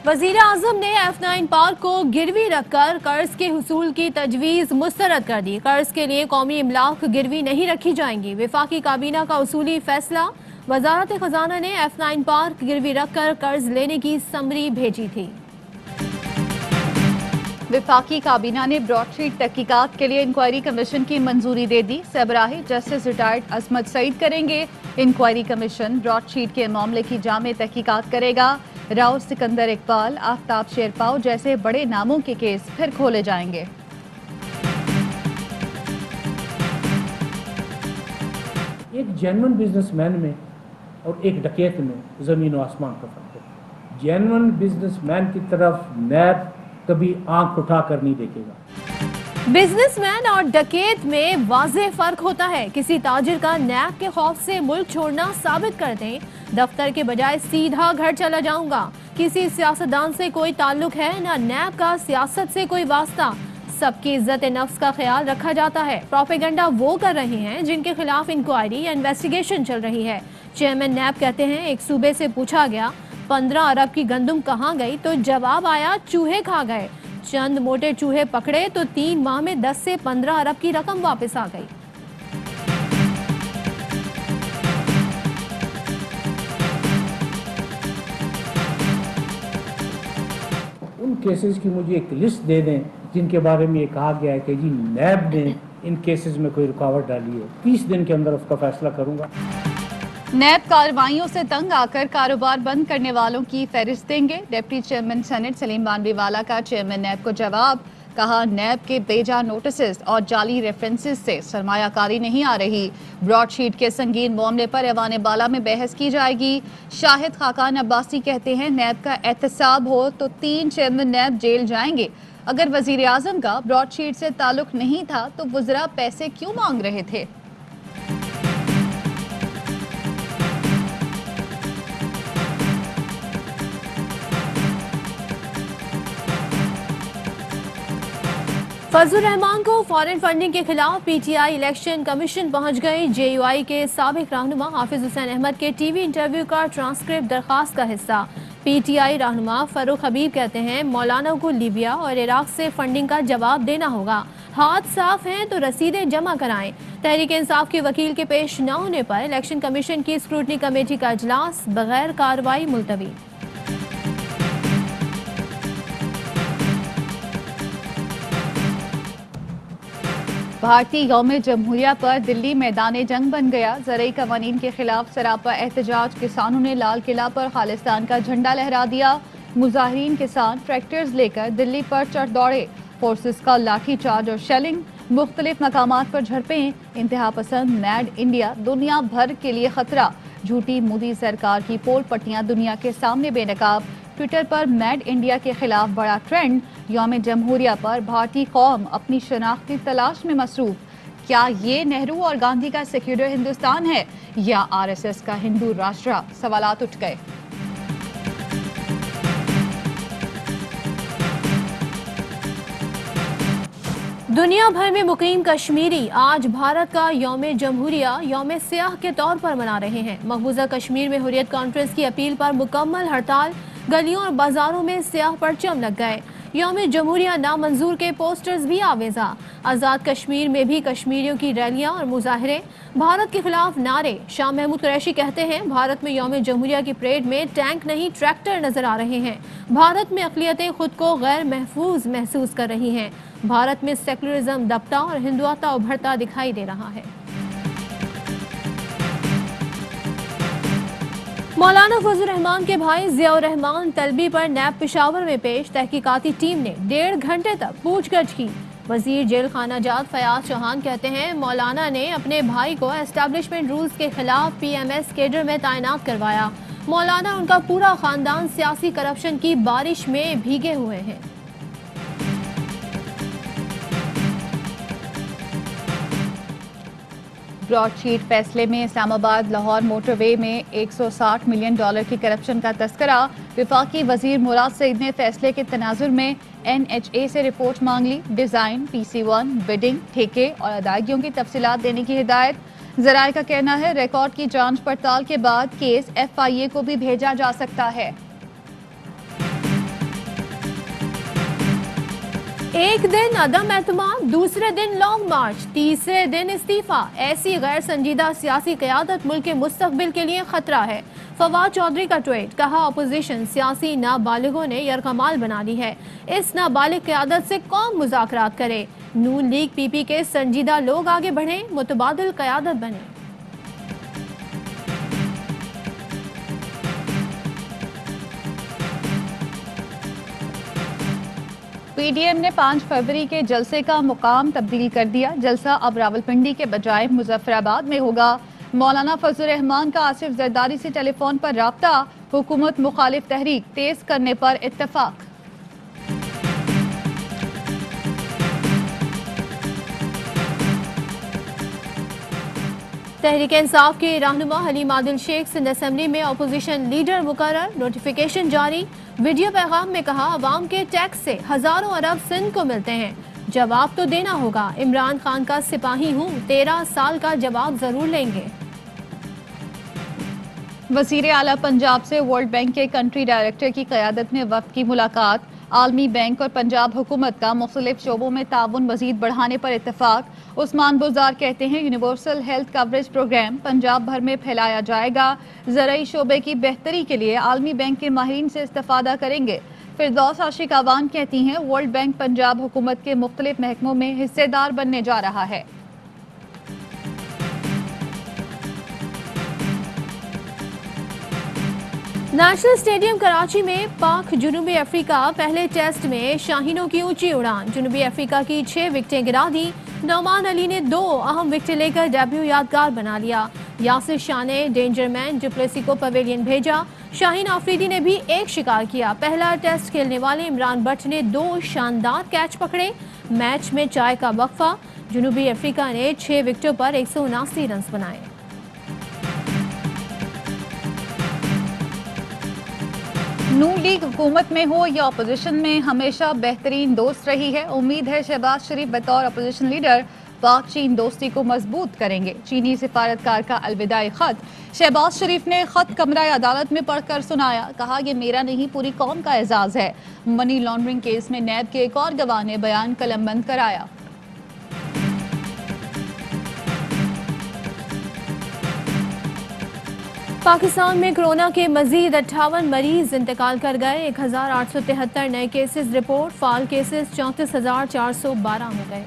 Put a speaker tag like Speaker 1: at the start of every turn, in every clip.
Speaker 1: वज़ीर-ए-आज़म ने F9 park को गिरवी रखकर कर्ज के हुसूल की तजवीज़ मुस्तरद कर दी। कर्ज के लिए कौमी इमलाक गिरवी नहीं रखी जाएंगी। वफाकी काबीना का उसूली फैसला। वजारत खजाना ने F9 पार्क गिरवी रखकर कर्ज लेने की समरी भेजी थी।
Speaker 2: वफाकी काबीना ने ब्रॉडशीट तहकीकात के लिए इंक्वायरी कमीशन की मंजूरी दे दी। सरबराही जस्टिस रिटायर्ड असमत सईद करेंगे। इंक्वायरी कमीशन ब्रॉडशीट के मामले की जामे तहकीकात करेगा। राव सिकंदर इकबाल, आफ्ताब शेरपाव जैसे बड़े नामों के केस फिर खोले जाएंगे।
Speaker 3: एक जेन्युइन बिजनेसमैन में और एक डकैत में जमीन और आसमान का फर्क है। जेन्युइन बिजनेसमैन की तरफ नैब कभी आंख उठाकर नहीं देखेगा।
Speaker 1: बिजनेसमैन और डकैत में वाज़ेह फर्क होता है। किसी ताजिर का नैब के खौफ से मुल्क छोड़ना साबित कर दें, दफ्तर के बजाय सीधा घर चला जाऊंगा। किसी सियासतदान से कोई ताल्लुक है ना नैब का सियासत से कोई वास्ता। सबकी इज्जत नफ्स का ख्याल रखा जाता है। प्रोपेगेंडा वो कर रहे हैं जिनके खिलाफ इंक्वायरी या इन्वेस्टिगेशन चल रही है। चेयरमैन नैब कहते हैं, एक सूबे से पूछा गया 15 अरब की गंदुम कहाँ गई, तो जवाब आया चूहे खा गए। चंद मोटे चूहे पकड़े तो 3 माह में 10 से 15 अरब की रकम वापस आ गई।
Speaker 3: उन केसेस की मुझे एक लिस्ट दे दें जिनके बारे में ये कहा गया है कि जी नैब ने इन केसेस में कोई रुकावट डाली है। 30 दिन के अंदर उसका फैसला करूंगा।
Speaker 2: नैब कार्रवाइयों से तंग आकर कारोबार बंद करने वालों की फहरिस्त देंगे। डिप्टी चेयरमैन सेनेट सलीम बानवीवाला का चेयरमैन नैब को जवाब। कहा, नैब के बेजा नोटिस और जाली रेफरेंसेस से सरमायाकारी नहीं आ रही। ब्रॉडशीट के संगीन मामले पर ऐवान बाला में बहस की जाएगी। शाहिद खाकान अब्बासी कहते हैं, नैब का एहतसाब हो तो 3 चेयरमैन नैब जेल जाएंगे। अगर वजीर आजम का ब्रॉडशीट से ताल्लुक नहीं था तो वज़रा पैसे क्यों मांग रहे थे?
Speaker 1: फजलुर रहमान को फॉरेन फंडिंग के खिलाफ पीटीआई इलेक्शन कमीशन पहुंच गई। जेयूआई के साबिक रहनुमा हाफिज हुसैन अहमद के टीवी इंटरव्यू का ट्रांसक्रिप्ट दरखास्त का हिस्सा। पीटीआई रहनुमा फरूख हबीब कहते हैं, मौलाना को लीबिया और इराक से फंडिंग का जवाब देना होगा। हाथ साफ हैं तो रसीदें जमा कराएं। तहरीक इंसाफ के वकील के पेश न होने पर इलेक्शन कमीशन की स्क्रूटनी कमेटी का इजलास बगैर कार्रवाई मुलतवी।
Speaker 2: भारतीय यौम जमहूरिया पर दिल्ली मैदान जंग बन गया। ज़रई कवानीन के खिलाफ सरापा एहतजाज। किसानों ने लाल किला पर खालिस्तान का झंडा लहरा दिया। मुजाहिरीन किसान ट्रैक्टर्स लेकर दिल्ली पर चढ़ दौड़े। फोर्सेस का लाठी चार्ज और शेलिंग। मुख्तलिफ मकामात पर झड़पें। इंतहा पसंद मैड इंडिया दुनिया भर के लिए खतरा। झूठी मोदी सरकार की पोल पट्टियां दुनिया के सामने बेनकाब। ट्विटर पर मैड इंडिया के खिलाफ बड़ा ट्रेंड। यौम जमहूरिया पर भारतीय कौम अपनी शनाख्ती तलाश में मसरूफ। क्या ये नेहरू और गांधी का सेक्युलर हिंदुस्तान है या आरएसएस का हिंदू राष्ट्र? सवालात उठ गए।
Speaker 1: दुनिया भर में मुकीम कश्मीरी आज भारत का यौम जमहूरिया यौम सियाह के तौर पर मना रहे हैं। मकबूजा कश्मीर में हुर्रियत कॉन्फ्रेंस की अपील पर मुकम्मल हड़ताल। गलियों और बाजारों में सियाह परचम लग गए। यौम जमहूरिया नामंजूर के पोस्टर्स भी आवेजा। आज़ाद कश्मीर में भी कश्मीरियों की रैलियां और मुजाहरे। भारत के खिलाफ नारे। शाह महमूद कुरैशी कहते हैं, भारत में यौम जमहूरिया की परेड में टैंक नहीं ट्रैक्टर नजर आ रहे हैं। भारत में अक़लियतें खुद को गैर महफूज महसूस कर रही हैं। भारत में सेकुलरिज्म दबता और हिंदुआता उभरता दिखाई दे रहा है। मौलाना फजलुर रहमान के भाई ज़ियाउर रहमान तलबी पर नैब पेशावर में पेश। तहकीकाती टीम ने 1.5 घंटे तक पूछगछ की। वजीर जेल खाना जात फयाज चौहान कहते हैं, मौलाना ने अपने भाई को एस्टैब्लिशमेंट रूल्स के खिलाफ पीएमएस केडर में तैनात करवाया। मौलाना उनका पूरा खानदान सियासी करप्शन की बारिश में भीगे हुए हैं।
Speaker 2: ब्रॉडशीट फैसले में इस्लामाबाद लाहौर मोटरवे में $160 मिलियन की करप्शन का तस्करा। वफाकी वजीर मुराद सईद ने फैसले के तनाजुर में NHA से रिपोर्ट मांग ली। डिजाइन, PC1, बिडिंग, ठेके और अदायगियों की तफसीलात देने की हिदायत। जराये का कहना है, रिकॉर्ड की जांच पड़ताल के बाद केस FIA को भी भेजा जा सकता है।
Speaker 1: एक दिन अदम एतमाद, दूसरे दिन लॉन्ग मार्च, तीसरे दिन इस्तीफा। ऐसी गैर संजीदा सियासी क़यादत मुल्क के मुस्तकबिल के लिए खतरा है। फवाद चौधरी का ट्वीट, कहा अपोजिशन सियासी नाबालिगों ने यरकमाल बना ली है। इस नाबालिग क़यादत से कौन मुज़ाकरात करे। नून लीग पीपी के संजीदा लोग आगे बढ़े, मुतबादिल क़यादत बने।
Speaker 2: पीडीएम ने 5 फरवरी के जलसे का मुकाम तब्दील कर दिया। जलसा अब रावलपिंडी के बजाय मुजफ्फराबाद में होगा। मौलाना फजल रहमान का आसिफ जरदारी से टेलीफोन पर राब्ता, हुकूमत मुखालिफ तहरीक तेज करने पर इत्तफाक।
Speaker 1: तहरीक इंसाफ के रहनुमा हलीम आदिल शेख सिंध असेंबली में अपोजिशन लीडर मुकर्रर, नोटिफिकेशन जारी। वीडियो पैगाम में कहा, अवाम के टैक्स से हजारों अरब सिंध को मिलते हैं, जवाब तो देना होगा। इमरान खान का सिपाही हूँ, 13 साल का जवाब जरूर लेंगे।
Speaker 2: वजीर आला पंजाब से वर्ल्ड बैंक के कंट्री डायरेक्टर की क़यादत में वफ्द की मुलाकात। आलमी बैंक और पंजाब हुकूमत का मुख्तलिफ शोबों में ताउन मजीद बढ़ाने पर इत्तफाक। उस्मान बुज़ार कहते हैं, universal health coverage programme Punjab भर में फैलाया जाएगा। ज़राई शोबे की बेहतरी के लिए आलमी बैंक के माहिरीन से इस्तेफादा करेंगे। फिरदौस आशिक आवान कहती हैं, वर्ल्ड बैंक पंजाब हुकूमत के मुख्तलिफ महकमों में हिस्सेदार बनने जा रहा है।
Speaker 1: नेशनल स्टेडियम कराची में पाक जनूबी अफ्रीका पहले टेस्ट में शाहीनों की ऊंची उड़ान। जनूबी अफ्रीका की 6 विकेटें गिरा दी। नौमान अली ने 2 अहम विकेटें लेकर डेब्यू यादगार बना लिया। यासिर शाह ने डेंजरमैन डुप्लेसी को पवेलियन भेजा। शाहीन आफरीदी ने भी एक शिकार किया। पहला टेस्ट खेलने वाले इमरान बट ने 2 शानदार कैच पकड़े। मैच में चाय का वक्फा। जनूबी अफ्रीका ने 6 विकेटों पर 179 रन बनाए।
Speaker 2: नून लीग हुकूमत में हो या अपोजिशन में हमेशा बेहतरीन दोस्त रही है। उम्मीद है शहबाज शरीफ बतौर अपोजिशन लीडर पाक चीन दोस्ती को मजबूत करेंगे। चीनी सिफारतकार का अलविदाई खत। शहबाज शरीफ ने खत कमरा अदालत में पढ़कर सुनाया। कहा, यह मेरा नहीं पूरी कौम का एजाज है। मनी लॉन्ड्रिंग केस में नैब के एक और गवाह ने बयान कलमबंद कराया।
Speaker 1: पाकिस्तान में कोरोना के मजीद 58 मरीज इंतकाल कर गए। 1873 नए केसेस रिपोर्ट। फाल केसेस 34,412 हो गए।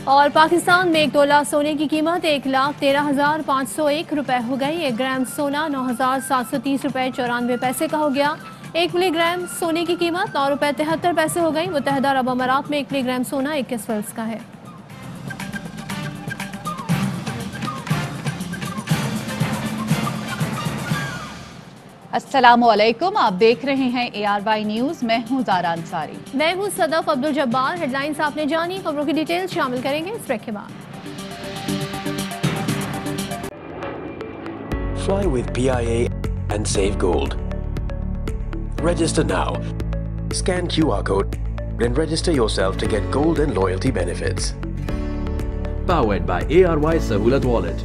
Speaker 1: और पाकिस्तान में 1 तोला सोने की कीमत 1,13,501 रुपए हो गई। 1 ग्राम सोना 9,730 रुपए 94 पैसे का हो गया। 1 मिलीग्राम सोने की कीमत 9 रुपए 73 पैसे हो गई। मुत्तहिदा अरब अमारात में 1 मिलीग्राम सोना 21 फल्स का है।
Speaker 2: अस्सलामुअलैकुम, आप देख रहे हैं ARY न्यूज। मैं हूं ज़ारा अंसारी।
Speaker 1: मैं हूं सदफ अब्दुल जब्बार। हेडलाइंस आपने जानी, खबरों की डिटेल शामिल करेंगे इस ब्रेक के बाद।
Speaker 4: Fly with PIA and save gold. Register now. Scan QR code and register yourself to get gold and loyalty benefits.
Speaker 5: Powered by ARY Sahulat Wallet.